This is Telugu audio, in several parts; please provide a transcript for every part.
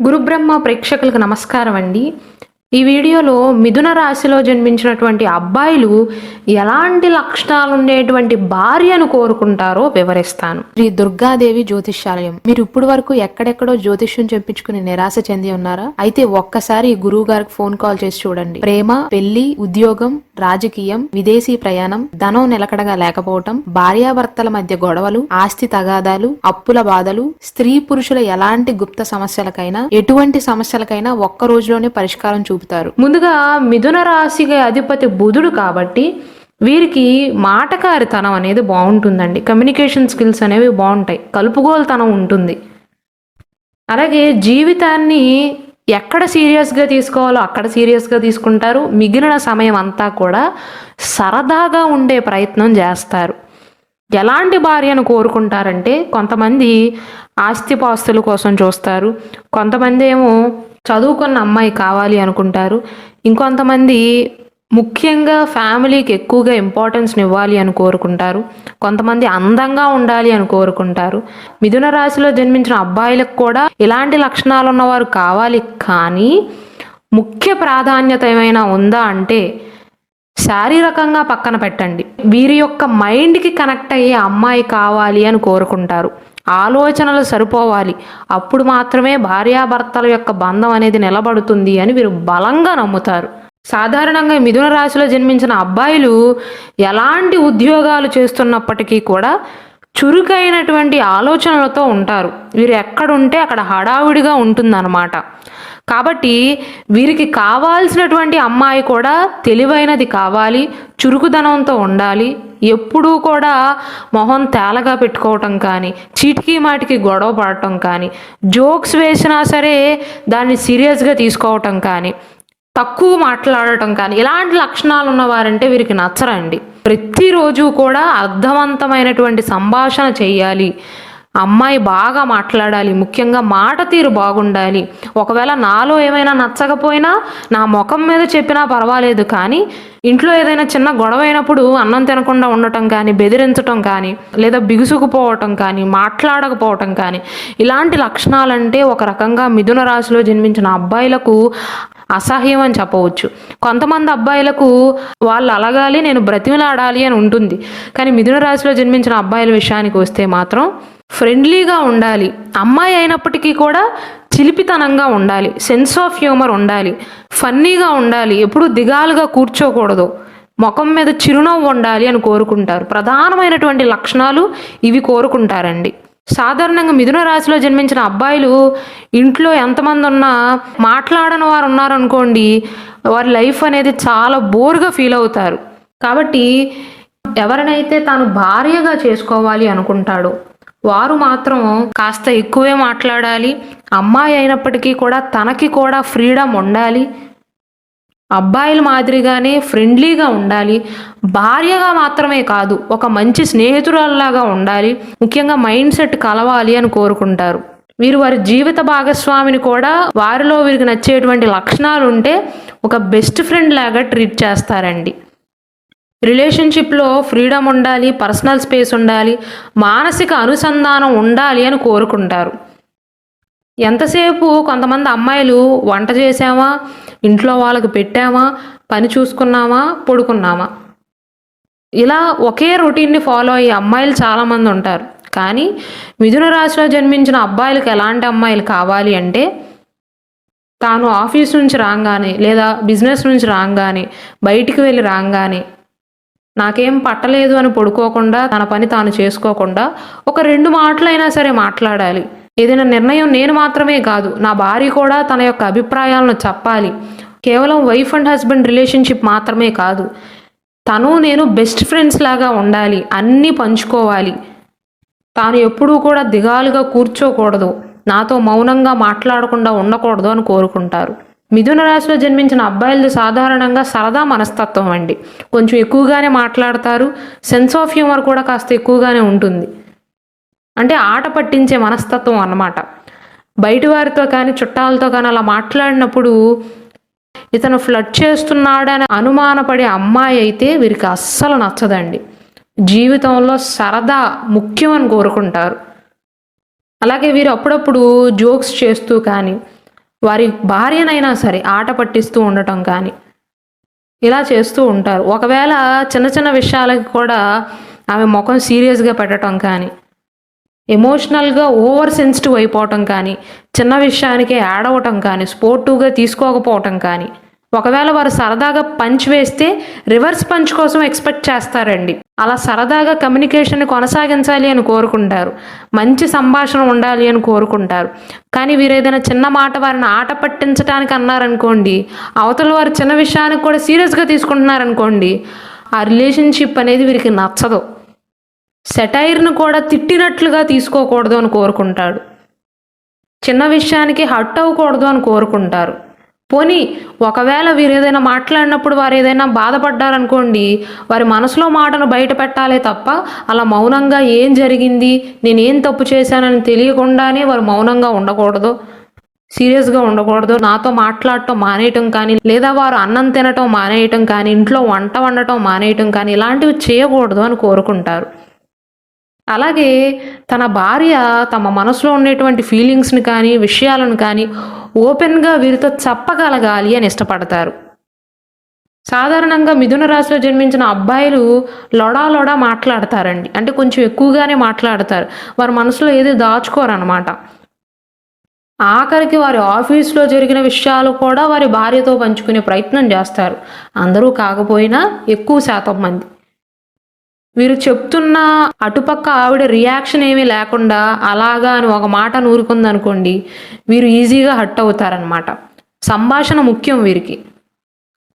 గురుబ్రహ్మ ప్రేక్షకులకు నమస్కారం అండి. ఈ వీడియోలో మిథున రాశిలో జన్మించినటువంటి అబ్బాయిలు ఎలాంటి లక్షణాలు ఉండేటువంటి భార్యను కోరుకుంటారో వివరిస్తాను. శ్రీ దుర్గాదేవి జ్యోతిష్యాలయం. మీరు ఇప్పుడు వరకు ఎక్కడెక్కడో జ్యోతిష్యం చెప్పించుకుని నిరాశ చెంది ఉన్నారా? అయితే ఒక్కసారి గురువు గారికి ఫోన్ కాల్ చేసి చూడండి. ప్రేమ, పెళ్లి, ఉద్యోగం, రాజకీయం, విదేశీ ప్రయాణం, ధనం నిలకడగా లేకపోవటం, భార్యాభర్తల మధ్య గొడవలు, ఆస్తి తగాదాలు, అప్పుల బాధలు, స్త్రీ పురుషుల ఎలాంటి గుప్త సమస్యలకైనా, ఎటువంటి సమస్యలకైనా ఒక్క రోజులోనే పరిష్కారం చూపుతారు. ముందుగా మిథున రాశికి అధిపతి బుధుడు కాబట్టి వీరికి మాటకారితనం అనేది బాగుంటుందండి. కమ్యూనికేషన్ స్కిల్స్ అనేవి బాగుంటాయి. కలుపుగోలుతనం ఉంటుంది. అలాగే జీవితాన్ని ఎక్కడ సీరియస్గా తీసుకోవాలో అక్కడ సీరియస్గా తీసుకుంటారు. మిగిలిన సమయం అంతా కూడా సరదాగా ఉండే ప్రయత్నం చేస్తారు. ఎలాంటి భార్యను కోరుకుంటారంటే కొంతమంది ఆస్తిపాస్తుల కోసం చూస్తారు, కొంతమంది ఏమో చదువుకున్న అమ్మాయి కావాలి అనుకుంటారు, ఇంకొంతమంది ముఖ్యంగా ఫ్యామిలీకి ఎక్కువగా ఇంపార్టెన్స్ని ఇవ్వాలి అని కోరుకుంటారు, కొంతమంది అందంగా ఉండాలి అని కోరుకుంటారు. మిథున రాశిలో జన్మించిన అబ్బాయిలకు కూడా ఇలాంటి లక్షణాలు ఉన్నవారు కావాలి. కానీ ముఖ్య ప్రాధాన్యత ఏమైనా ఉందా అంటే శారీరకంగా పక్కన పెట్టండి, వీరి యొక్క మైండ్కి కనెక్ట్ అయ్యే అమ్మాయి కావాలి అని కోరుకుంటారు. ఆలోచనలు సరిపోవాలి, అప్పుడు మాత్రమే భార్యాభర్తల యొక్క బంధం అనేది నిలబడుతుంది అని వీరు బలంగా నమ్ముతారు. సాధారణంగా మిథున రాశిలో జన్మించిన అబ్బాయిలు ఎలాంటి ఉద్యోగాలు చేస్తున్నప్పటికీ కూడా చురుకైనటువంటి ఆలోచనలతో ఉంటారు. వీరు ఎక్కడుంటే అక్కడ హడావుడిగా ఉంటుందన్నమాట. కాబట్టి వీరికి కావాల్సినటువంటి అమ్మాయి కూడా తెలివైనది కావాలి, చురుకుదనంతో ఉండాలి, ఎప్పుడూ కూడా మొహం తేలగా పెట్టుకోవటం కానీ, చీటికి మాటికి గొడవ పడటం కానీ, జోక్స్ వేసినా సరే దాన్ని సీరియస్గా తీసుకోవటం కానీ, తక్కువ మాట్లాడటం కానీ, ఇలాంటి లక్షణాలు ఉన్నవారంటే వీరికి నచ్చరండి. ప్రతిరోజు కూడా అర్థవంతమైనటువంటి సంభాషణ చేయాలి, అమ్మాయి బాగా మాట్లాడాలి, ముఖ్యంగా మాట తీరు బాగుండాలి. ఒకవేళ నాలో ఏమైనా నచ్చకపోయినా నా ముఖం మీద చెప్పినా పర్వాలేదు, కానీ ఇంట్లో ఏదైనా చిన్న గొడవ అయినప్పుడు అన్నం తినకుండా ఉండటం కానీ, బెదిరించటం కానీ, లేదా బిగుసుకుపోవటం కానీ, మాట్లాడకపోవటం కానీ, ఇలాంటి లక్షణాలంటే ఒక రకంగా మిథున రాశిలో జన్మించిన అబ్బాయిలకు అసహ్యం అని చెప్పవచ్చు. కొంతమంది అబ్బాయిలకు వాళ్ళు అలగాలి, నేను బ్రతిమలాడాలి అని ఉంటుంది. కానీ మిథున రాశిలో జన్మించిన అబ్బాయిల విషయానికి వస్తే మాత్రం ఫ్రెండ్లీగా ఉండాలి, అమ్మాయి అయినప్పటికీ కూడా చిలిపితనంగా ఉండాలి, సెన్స్ ఆఫ్ హ్యూమర్ ఉండాలి, ఫన్నీగా ఉండాలి, ఎప్పుడు దిగాలుగా కూర్చోకూడదు, ముఖం మీద చిరునవ్వు ఉండాలి అని కోరుకుంటారు. ప్రధానమైనటువంటి లక్షణాలు ఇవి కోరుకుంటారండి. సాధారణంగా మిథున రాశిలో జన్మించిన అబ్బాయిలు ఇంట్లో ఎంతమంది ఉన్నా మాట్లాడని వారు ఉన్నారనుకోండి, వారి లైఫ్ అనేది చాలా బోర్గా ఫీల్ అవుతారు. కాబట్టి ఎవరినైతే తాను భార్యగా చేసుకోవాలి అనుకుంటాడో వారు మాత్రం కాస్త ఎక్కువే మాట్లాడాలి, అమ్మాయి అయినప్పటికీ కూడా తనకి కూడా ఫ్రీడమ్ ఉండాలి, అబ్బాయిల మాదిరిగానే ఫ్రెండ్లీగా ఉండాలి, భార్యగా మాత్రమే కాదు ఒక మంచి స్నేహితురాల్లాగా ఉండాలి, ముఖ్యంగా మైండ్ సెట్ కలవాలి అని కోరుకుంటారు. వీరు వారి జీవిత భాగస్వామిని కూడా వారిలో వీరికి నచ్చేటువంటి లక్షణాలు ఉంటే ఒక బెస్ట్ ఫ్రెండ్ లాగా ట్రీట్ చేస్తారండి. రిలేషన్షిప్లో ఫ్రీడమ్ ఉండాలి, పర్సనల్ స్పేస్ ఉండాలి, మానసిక అనుసంధానం ఉండాలి అని కోరుకుంటారు. ఎంతసేపు కొంతమంది అమ్మాయిలు వంట చేసామా, ఇంట్లో వాళ్ళకి పెట్టామా, పని చూసుకున్నామా, పడుకున్నామా, ఇలా ఒకే రొటీన్ని ఫాలో అయ్యే అమ్మాయిలు చాలామంది ఉంటారు. కానీ మిథున రాశిలో జన్మించిన అబ్బాయిలకు ఎలాంటి అమ్మాయిలు కావాలి అంటే తాను ఆఫీస్ నుంచి రాగానే లేదా బిజినెస్ నుంచి రాగానే, బయటికి వెళ్ళి రాగానే నాకేం పట్టలేదు అని పడుకోకుండా తన పని తాను చేసుకోకుండా ఒక 2 మాటలైనా సరే మాట్లాడాలి. ఏదైనా నిర్ణయం నేను మాత్రమే కాదు, నా భార్య కూడా తన యొక్క అభిప్రాయాలను చెప్పాలి. కేవలం వైఫ్ అండ్ హస్బెండ్ రిలేషన్షిప్ మాత్రమే కాదు, తను నేను బెస్ట్ ఫ్రెండ్స్ లాగా ఉండాలి, అన్నీ పంచుకోవాలి, తాను ఎప్పుడూ కూడా దిగాలుగా కూర్చోకూడదు, నాతో మౌనంగా మాట్లాడకుండా ఉండకూడదు అని కోరుకుంటారు. మిథున రాశిలో జన్మించిన అబ్బాయిలు సాధారణంగా సరదా మనస్తత్వం అండి. కొంచెం ఎక్కువగానే మాట్లాడతారు, సెన్స్ ఆఫ్ హ్యూమర్ కూడా కాస్త ఎక్కువగానే ఉంటుంది. అంటే ఆట పట్టించే మనస్తత్వం అన్నమాట. బయటి వారితో కానీ చుట్టాలతో కానీ అలా మాట్లాడినప్పుడు ఇతను ఫ్లర్ట్ చేస్తున్నాడని అనుమానపడే అమ్మాయి అయితే వీరికి అస్సలు నచ్చదండి. జీవితంలో సరదా ముఖ్యం అని కోరుకుంటారు. అలాగే వీరు అప్పుడప్పుడు జోక్స్ చేస్తూ కానీ వారి భార్యనైనా సరే ఆట పట్టిస్తూ ఉండటం కానీ ఇలా చేస్తూ ఉంటారు. ఒకవేళ చిన్న చిన్న విషయాలకి కూడా ఆమె ముఖం సీరియస్గా పెట్టడం కానీ, ఎమోషనల్గా ఓవర్ సెన్సిటివ్ అయిపోవటం కానీ, చిన్న విషయానికే ఏడవటం కానీ, స్పోర్టివ్గా తీసుకోకపోవటం కానీ, ఒకవేళ వారు సరదాగా పంచ్ వేస్తే రివర్స్ పంచ్ కోసం ఎక్స్పెక్ట్ చేస్తారండి. అలా సరదాగా కమ్యూనికేషన్ కొనసాగించాలి అని కోరుకుంటారు, మంచి సంభాషణ ఉండాలి అని కోరుకుంటారు. కానీ వీరు ఏదైనా చిన్న మాట వారిని ఆట పట్టించడానికి అన్నారనుకోండి, అవతల వారు చిన్న విషయానికి కూడా సీరియస్గా తీసుకుంటున్నారనుకోండి, ఆ రిలేషన్షిప్ అనేది వీరికి నచ్చదు. సెటైర్ను కూడా తిట్టినట్లుగా తీసుకోకూడదు అని కోరుకుంటాడు. చిన్న విషయానికి హర్ట్ అవ్వకూడదు అని కోరుకుంటారు. పోనీ ఒకవేళ వీరు ఏదైనా మాట్లాడినప్పుడు వారు ఏదైనా బాధపడ్డారనుకోండి, వారి మనసులో మాటను బయట పెట్టాలే తప్ప అలా మౌనంగా ఏం జరిగింది, నేనేం తప్పు చేశానని తెలియకుండానే వారు మౌనంగా ఉండకూడదు, సీరియస్గా ఉండకూడదు, నాతో మాట్లాడటం మానేయటం కానీ, లేదా వారు అన్నం తినటం మానేయటం కానీ, ఇంట్లో వంట వండటం మానేయటం కానీ ఇలాంటివి చేయకూడదు అని కోరుకుంటారు. అలాగే తన భార్య తమ మనసులో ఉండేటువంటి ఫీలింగ్స్ని కానీ విషయాలను కానీ ఓపెన్గా వీరితో చెప్పగలగాలి అని ఇష్టపడతారు. సాధారణంగా మిథున రాశిలో జన్మించిన అబ్బాయిలు లొడా మాట్లాడతారండి. అంటే కొంచెం ఎక్కువగానే మాట్లాడతారు. వారి మనసులో ఏది దాచుకోరనమాట. ఆఖరికి వారి ఆఫీస్లో జరిగిన విషయాలు కూడా వారి భార్యతో పంచుకునే ప్రయత్నం చేస్తారు. అందరూ కాకపోయినా ఎక్కువ శాతం మంది. వీరు చెప్తున్న అటుపక్క ఆవిడ రియాక్షన్ ఏమీ లేకుండా అలాగా అని ఒక మాట నూరుకుందనుకోండి, వీరు ఈజీగా హర్ట్ అవుతారనమాట. సంభాషణ ముఖ్యం వీరికి.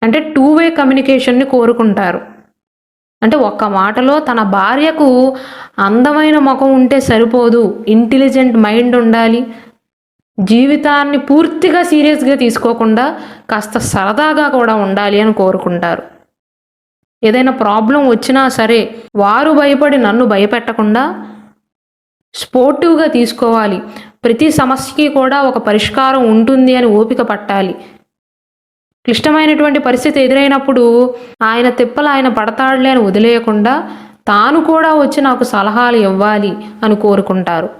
అంటే 2-వే కమ్యూనికేషన్ని కోరుకుంటారు. అంటే ఒక్క మాటలో తన భార్యకు అందమైన ముఖం ఉంటే సరిపోదు, ఇంటెలిజెంట్ మైండ్ ఉండాలి, జీవితాన్ని పూర్తిగా సీరియస్గా తీసుకోకుండా కాస్త సరదాగా కూడా ఉండాలి అని కోరుకుంటారు. ఏదైనా ప్రాబ్లం వచ్చినా సరే వారు భయపడి నన్ను భయపెట్టకుండా స్పోర్టివ్గా తీసుకోవాలి, ప్రతి సమస్యకి కూడా ఒక పరిష్కారం ఉంటుంది అని ఓపిక పట్టాలి. క్లిష్టమైనటువంటి పరిస్థితి ఎదురైనప్పుడు ఆయన తిప్పలు ఆయన పడతాడులే అని వదిలేయకుండా తాను కూడా వచ్చి నాకు సలహాలు ఇవ్వాలి అని కోరుకుంటారు.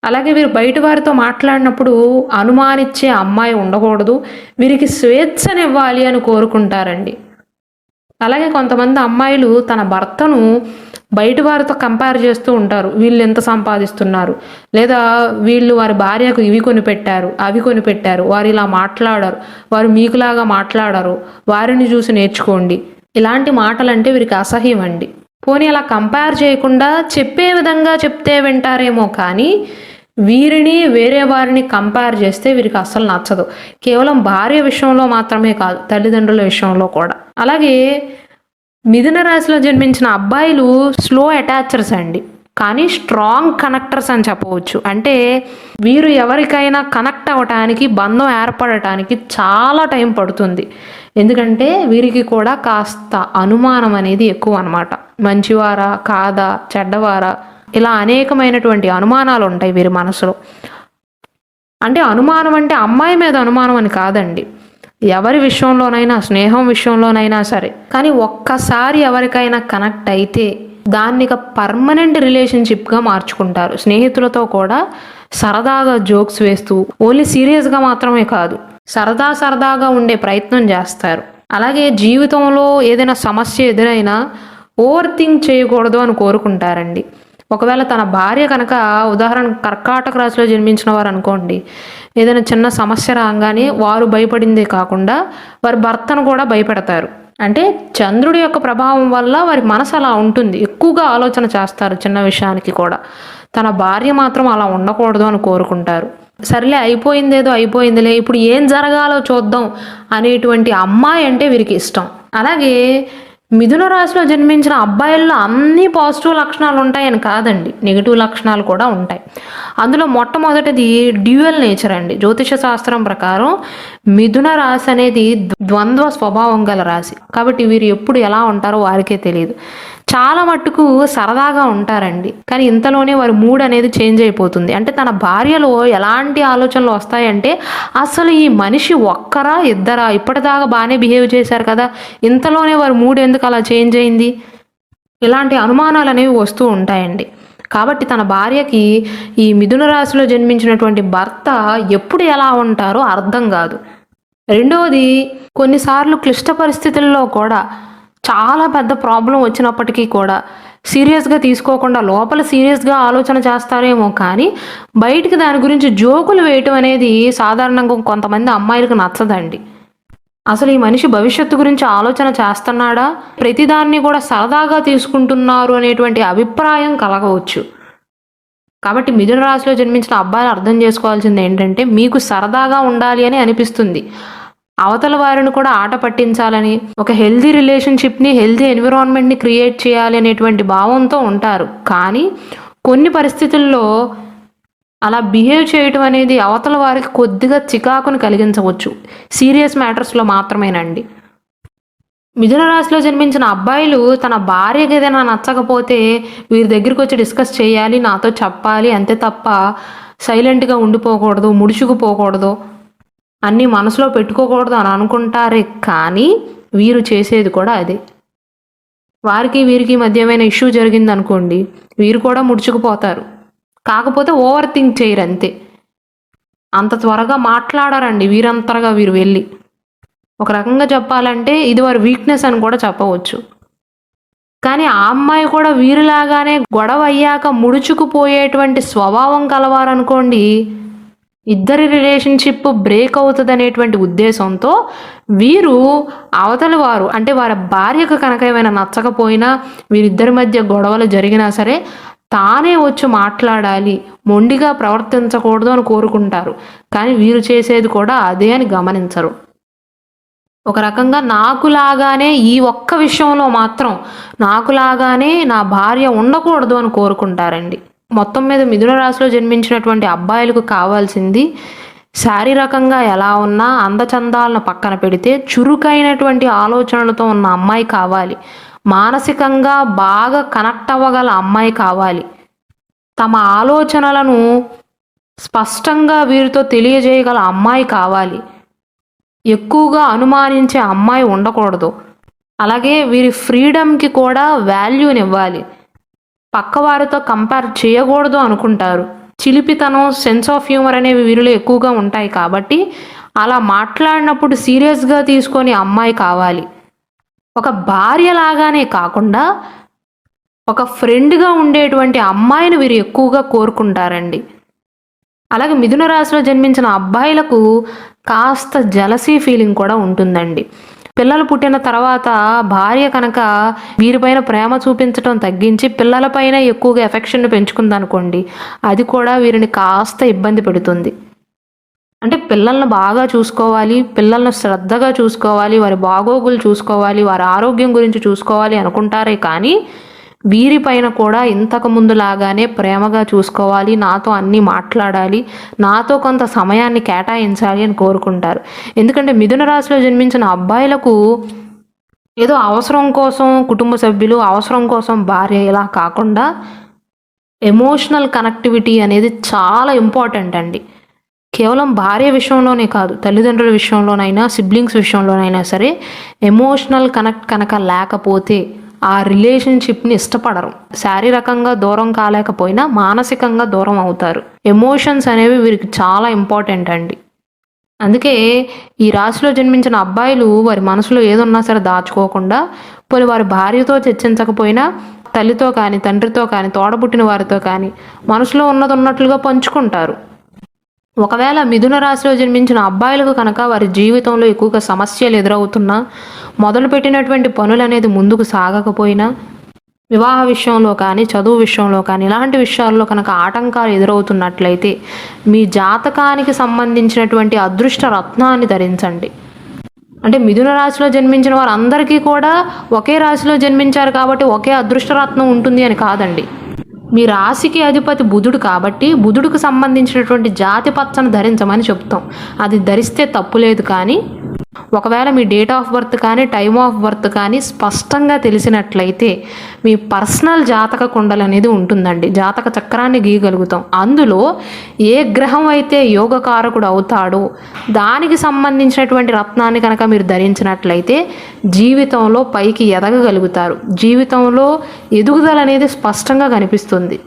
అలాగే వీరు బయట వారితో మాట్లాడినప్పుడు అనుమానించే అమ్మాయి ఉండకూడదు, వీరికి స్వేచ్ఛనివ్వాలి అని కోరుకుంటారండి. అలాగే కొంతమంది అమ్మాయిలు తన భర్తను బయట వారితో కంపేర్ చేస్తూ ఉంటారు. వీళ్ళు ఎంత సంపాదిస్తున్నారు, లేదా వీళ్ళు వారి భార్యకు ఇవి కొనిపెట్టారు, అవి కొనిపెట్టారు, వారు ఇలా మాట్లాడరు, వారు మీకులాగా మాట్లాడరు, వారిని చూసి నేర్చుకోండి. ఇలాంటి మాటలంటే వీరికి అసహ్యం అండి. పోనీ అలా కంపేర్ చేయకుండా చెప్పే విధంగా చెప్తే వింటారేమో కానీ వీరిని వేరే వారిని కంపేర్ చేస్తే వీరికి అస్సలు నచ్చదు. కేవలం భార్య విషయంలో మాత్రమే కాదు, తల్లిదండ్రుల విషయంలో కూడా. అలాగే మిథున రాశిలో జన్మించిన అబ్బాయిలు స్లో అటాచర్స్ అండి, కానీ స్ట్రాంగ్ కనెక్టర్స్ అని చెప్పవచ్చు. అంటే వీరు ఎవరికైనా కనెక్ట్ అవ్వటానికి, బంధం ఏర్పడటానికి చాలా టైం పడుతుంది. ఎందుకంటే వీరికి కూడా కాస్త అనుమానం అనేది ఎక్కువ అనమాట. మంచివారా కాదా, చెడ్డవారా, ఇలా అనేకమైనటువంటి అనుమానాలు ఉంటాయి వీరి మనసులో. అంటే అనుమానం అంటే అమ్మాయి మీద అనుమానం అని కాదండి, ఎవరి విషయంలోనైనా, స్నేహం విషయంలోనైనా సరే. కానీ ఒక్కసారి ఎవరికైనా కనెక్ట్ అయితే దాన్ని ఇక పర్మనెంట్ రిలేషన్షిప్గా మార్చుకుంటారు. స్నేహితులతో కూడా సరదాగా జోక్స్ వేస్తూ, ఓన్లీ సీరియస్గా మాత్రమే కాదు, సరదాగా ఉండే ప్రయత్నం చేస్తారు. అలాగే జీవితంలో ఏదైనా సమస్య ఎదురైనా ఓవర్ థింక్ చేయకూడదు అని కోరుకుంటారండి. ఒకవేళ తన భార్య కనుక, ఉదాహరణ కర్కాటక రాశిలో జన్మించిన వారు అనుకోండి, ఏదైనా చిన్న సమస్య రాగానే వారు భయపడిందే కాకుండా వారి భర్తను కూడా భయపెడతారు. అంటే చంద్రుడి యొక్క ప్రభావం వల్ల వారి మనసు అలా ఉంటుంది, ఎక్కువగా ఆలోచన చేస్తారు చిన్న విషయానికి కూడా. తన భార్య మాత్రం అలా ఉండకూడదు అని కోరుకుంటారు. సర్లే అయిపోయిందేదో అయిపోయిందిలే, ఇప్పుడు ఏం జరగాలో చూద్దాం అనేటువంటి అమ్మాయి అంటే వీరికి ఇష్టం. అలాగే మిథున రాశిలో జన్మించిన అబ్బాయిల్లో అన్ని పాజిటివ్ లక్షణాలు ఉంటాయని కాదండి, నెగిటివ్ లక్షణాలు కూడా ఉంటాయి. అందులో మొట్టమొదటిది డ్యూయల్ నేచర్ అండి. జ్యోతిష శాస్త్రం ప్రకారం మిథున రాశి అనేది ద్వంద్వ స్వభావం గల రాశి. కాబట్టి వీరు ఎప్పుడు ఎలా ఉంటారో వారికే తెలియదు. చాలా మట్టుకు సరదాగా ఉంటారండి, కానీ ఇంతలోనే వారి మూడ్ అనేది చేంజ్ అయిపోతుంది. అంటే తన భార్యలో ఎలాంటి ఆలోచనలు వస్తాయంటే, అసలు ఈ మనిషి ఒక్కరా ఇద్దరా, ఇప్పటిదాకా బాగానే బిహేవ్ చేశారు కదా, ఇంతలోనే వారి మూడ్ ఎందుకు అలా చేంజ్ అయింది, ఇలాంటి అనుమానాలు అనేవి వస్తూ ఉంటాయండి. కాబట్టి తన భార్యకి ఈ మిథున రాశిలో జన్మించినటువంటి భర్త ఎప్పుడు ఎలా ఉంటారో అర్థం కాదు. రెండవది, కొన్నిసార్లు క్లిష్ట పరిస్థితుల్లో కూడా చాలా పెద్ద ప్రాబ్లం వచ్చినప్పటికీ కూడా సీరియస్గా తీసుకోకుండా లోపల సీరియస్గా ఆలోచన చేస్తారేమో కానీ బయటికి దాని గురించి జోకులు వేయటం అనేది సాధారణంగా కొంతమంది అమ్మాయిలకు నచ్చదండి. అసలు ఈ మనిషి భవిష్యత్తు గురించి ఆలోచన చేస్తున్నాడా, ప్రతిదాన్ని కూడా సరదాగా తీసుకుంటున్నారు అనేటువంటి అభిప్రాయం కలగవచ్చు. కాబట్టి మిథున రాశిలో జన్మించిన అబ్బాయిలు అర్థం చేసుకోవాల్సింది ఏంటంటే, మీకు సరదాగా ఉండాలి అని అనిపిస్తుంది, అవతల వారిని కూడా ఆట పట్టించాలని, ఒక హెల్దీ రిలేషన్షిప్ని, హెల్దీ ఎన్విరాన్మెంట్ని క్రియేట్ చేయాలి అనేటువంటి భావంతో ఉంటారు. కానీ కొన్ని పరిస్థితుల్లో అలా బిహేవ్ చేయటం అనేది అవతల వారికి కొద్దిగా చికాకును కలిగించవచ్చు. సీరియస్ మ్యాటర్స్లో మాత్రమేనండి. మిథున రాశిలో జన్మించిన అబ్బాయిలు తన భార్యకి ఏదైనా నచ్చకపోతే వీరి దగ్గరికి వచ్చి డిస్కస్ చేయాలి, నాతో చెప్పాలి, అంతే తప్ప సైలెంట్గా ఉండిపోకూడదు, ముడుచుకుపోకూడదు, అన్నీ మనసులో పెట్టుకోకూడదు అని అనుకుంటారే. కానీ వీరు చేసేది కూడా అదే. వారికి వీరికి మధ్య ఏమైనా ఇష్యూ జరిగింది అనుకోండి, వీరు కూడా ముడుచుకుపోతారు. కాకపోతే ఓవర్ థింక్ చేయరు అంతే. అంత త్వరగా మాట్లాడారండి వీరంతరగా వీరు వెళ్ళి. ఒక రకంగా చెప్పాలంటే ఇది వారి వీక్నెస్ అని కూడా చెప్పవచ్చు. కానీ ఆ అమ్మాయి కూడా వీరిలాగానే గొడవ అయ్యాక ముడుచుకుపోయేటువంటి స్వభావం కలవారనుకోండి, ఇద్దరి రిలేషన్షిప్ బ్రేక్ అవుతుంది అనేటువంటి ఉద్దేశంతో వీరు అవతలి వారు అంటే వారి భార్యకు కనుక ఏమైనా నచ్చకపోయినా, వీరిద్దరి మధ్య గొడవలు జరిగినా సరే తానే వచ్చి మాట్లాడాలి, మొండిగా ప్రవర్తించకూడదు అని కోరుకుంటారు. కానీ వీరు చేసేది కూడా అదే అని గమనించరు. ఒక రకంగా నాకులాగానే ఈ ఒక్క విషయంలో మాత్రం నాకులాగానే నా భార్య ఉండకూడదు అని కోరుకుంటారండి. మొత్తం మీద మిథున రాశిలో జన్మించినటువంటి అబ్బాయిలకు కావాల్సింది, శారీరకంగా ఎలా ఉన్నా అందచందాలను పక్కన పెడితే చురుకైనటువంటి ఆలోచనలతో ఉన్న అమ్మాయి కావాలి. మానసికంగా బాగా కనెక్ట్ అవ్వగల అమ్మాయి కావాలి. తమ ఆలోచనలను స్పష్టంగా వీరితో తెలియజేయగల అమ్మాయి కావాలి. ఎక్కువగా అనుమానించే అమ్మాయి ఉండకూడదు. అలాగే వీరి ఫ్రీడమ్కి కూడా వాల్యూనివ్వాలి. పక్కవారితో కంపేర్ చేయకూడదు అనుకుంటారు. చిలిపితనం, సెన్స్ ఆఫ్ హ్యూమర్ అనేవి వీరిలో ఎక్కువగా ఉంటాయి. కాబట్టి అలా మాట్లాడినప్పుడు సీరియస్గా తీసుకొని అమ్మాయి కావాలి. ఒక భార్య లాగానే కాకుండా ఒక ఫ్రెండ్గా ఉండేటువంటి అమ్మాయిని వీరు ఎక్కువగా కోరుకుంటారండి. అలాగే మిథున రాశిలో జన్మించిన అబ్బాయిలకు కాస్త జలసీ ఫీలింగ్ కూడా ఉంటుందండి. పిల్లలు పుట్టిన తర్వాత భార్య కనుక వీరిపైన ప్రేమ చూపించడం తగ్గించి పిల్లలపైన ఎక్కువగా ఎఫెక్షన్ పెంచుకుందనుకోండి, అది కూడా వీరిని కాస్త ఇబ్బంది పెడుతుంది. అంటే పిల్లల్ని బాగా చూసుకోవాలి, పిల్లల్ని శ్రద్ధగా చూసుకోవాలి, వారి బాగోగులు చూసుకోవాలి, వారి ఆరోగ్యం గురించి చూసుకోవాలి అనుకుంటారే కానీ వీరిపైన కూడా ఇంతకు ముందులాగానే ప్రేమగా చూసుకోవాలి, నాతో అన్నీ మాట్లాడాలి, నాతో కొంత సమయాన్ని కేటాయించాలి అని కోరుకుంటారు. ఎందుకంటే మిథున రాశిలో జన్మించిన అబ్బాయిలకు ఏదో అవసరం కోసం కుటుంబ సభ్యులు, అవసరం కోసం భార్య ఇలా కాకుండా ఎమోషనల్ కనెక్టివిటీ అనేది చాలా ఇంపార్టెంట్ అండి. కేవలం భార్య విషయంలోనే కాదు, తల్లిదండ్రుల విషయంలోనైనా, సిబ్లింగ్స్ విషయంలోనైనా సరే ఎమోషనల్ కనెక్ట్ కనుక లేకపోతే ఆ రిలేషన్షిప్ని ఇష్టపడరు. శారీరకంగా దూరం కాలేకపోయినా మానసికంగా దూరం అవుతారు. ఎమోషన్స్ అనేవి వీరికి చాలా ఇంపార్టెంట్ అండి. అందుకే ఈ రాశిలో జన్మించిన అబ్బాయిలు వారి మనసులో ఏదున్నా సరే దాచుకోకుండా, పోనీ వారి భార్యతో చర్చించకపోయినా తల్లితో కానీ, తండ్రితో కానీ, తోడబుట్టిన వారితో కానీ మనసులో ఉన్నది ఉన్నట్లుగా పంచుకుంటారు. ఒకవేళ మిథున రాశిలో జన్మించిన అబ్బాయిలకు కనుక వారి జీవితంలో ఎక్కువగా సమస్యలు ఎదురవుతున్నా, మొదలుపెట్టినటువంటి పనులు అనేది ముందుకు సాగకపోయినా, వివాహ విషయంలో కానీ, చదువు విషయంలో కానీ ఇలాంటి విషయాల్లో కనుక ఆటంకాలు ఎదురవుతున్నట్లయితే మీ జాతకానికి సంబంధించినటువంటి అదృష్ట రత్నాన్ని ధరించండి. అంటే మిథున రాశిలో జన్మించిన వారందరికీ కూడా ఒకే రాశిలో జన్మించారు కాబట్టి ఒకే అదృష్ట రత్నం ఉంటుంది అని కాదండి. మీ రాశికి అధిపతి బుధుడు కాబట్టి బుధుడికి సంబంధించినటువంటి జాతి పచ్చను ధరించమని చెప్తాం. అది ధరిస్తే తప్పు లేదు. కానీ ఒకవేళ మీ డేట్ ఆఫ్ బర్త్ కానీ, టైమ్ ఆఫ్ బర్త్ కానీ స్పష్టంగా తెలిసినట్లయితే మీ పర్సనల్ జాతక కుండలు అనేది ఉంటుందండి. జాతక చక్రాన్ని గీయగలుగుతాం. అందులో ఏ గ్రహం అయితే యోగకారకుడు అవుతాడో దానికి సంబంధించినటువంటి రత్నాన్ని కనుక మీరు ధరించినట్లయితే జీవితంలో పైకి ఎదగగలుగుతారు. జీవితంలో ఎదుగుదల అనేది స్పష్టంగా కనిపిస్తుంది.